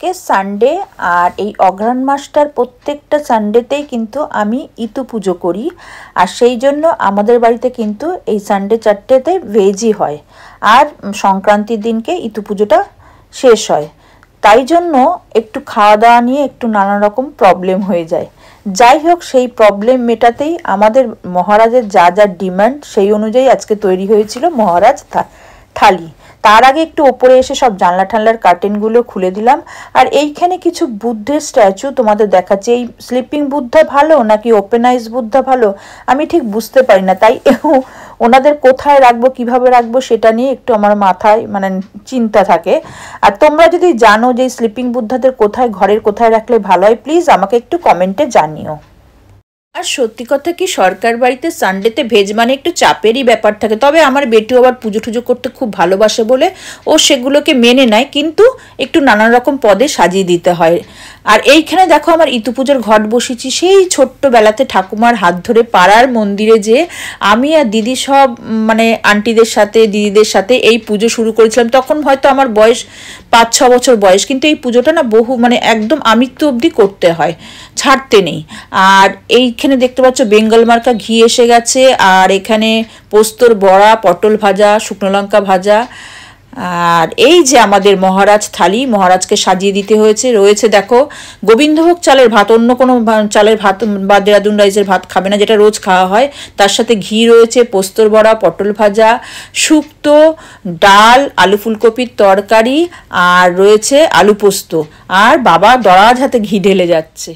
আজকে সানডে আর এই অঘ্রাণ মাসটার প্রত্যেকটা সানডেতেই কিন্তু আমি ইতু পুজো করি। আর সেই জন্য আমাদের বাড়িতে কিন্তু এই সানডে চারটেতে ভেজই হয়, আর সংক্রান্তির দিনকে ইতু পুজোটা শেষ হয়। তাই জন্য একটু খাওয়া দাওয়া নিয়ে একটু নানা রকম প্রবলেম হয়ে যায়। যাই হোক, সেই প্রবলেম মেটাতেই আমাদের মহারাজের যা যা ডিমান্ড সেই অনুযায়ী আজকে তৈরি হয়েছিল মহারাজ থালি। তার আগে একটু ওপরে এসে সব জানলা ঠানলার কার্টেনগুলো খুলে দিলাম। আর এইখানে কিছু বুদ্ধের স্ট্যাচু তোমাদের দেখাচ্ছি। এই স্লিপিং বুদ্ধা ভালো নাকি ওপেন আইস বুদ্ধা ভালো আমি ঠিক বুঝতে পারি না, তাই ওনাদের কোথায় রাখবো কিভাবে রাখবো সেটা নিয়ে একটু আমার মাথায় মানে চিন্তা থাকে। আর তোমরা যদি জানো যে স্লিপিং বুদ্ধাদের কোথায় ঘরের কোথায় রাখলে ভালো হয়, প্লিজ আমাকে একটু কমেন্টে জানিও। আর সত্যি কথা কি, সরকার বাড়িতে সানডেতে ভেজ মানে একটু চাপেরই ব্যাপার থাকে। তবে আমার বেটু আবার পুজো টুজো করতে খুব ভালোবাসে বলে ও সেগুলোকে মেনে নেয়, কিন্তু একটু নানান রকম পদে সাজিয়ে দিতে হয়। আর এইখানে দেখো আমার ইতু পুজোর ঘট বসেছি সেই ছোট্টবেলাতে ঠাকুমার হাত ধরে পাড়ার মন্দিরে যে আমি আর দিদি সব মানে আন্টিদের সাথে দিদিদের সাথে এই পুজো শুরু করেছিলাম। তখন হয়তো আমার বয়স 5-6 বছর বয়স, কিন্তু এই পুজোটা না বহু মানে একদম আমৃত্যু অবধি করতে হয়, ছাড়তে নেই। আর এইখানে দেখতে পাচ্ছ বেঙ্গল মার্কা ঘি এসে গেছে, আর এখানে পোস্তর বড়া, পটল ভাজা, শুকনো লঙ্কা ভাজা, আর এই যে আমাদের মহারাজ থালি, মহারাজকে সাজিয়ে দিতে হয়েছে। রয়েছে দেখো গোবিন্দভোগ চালের ভাত, অন্য কোনো চালের ভাত বা দেরাদুন রাইসের ভাত খাবে না, যেটা রোজ খাওয়া হয়। তার সাথে ঘি রয়েছে, পোস্তর বড়া, পটল ভাজা, শুক্তো, ডাল, আলু ফুলকপির তরকারি, আর রয়েছে আলু পোস্ত। আর বাবা দরাজ হাতে ঘি ঢেলে যাচ্ছে।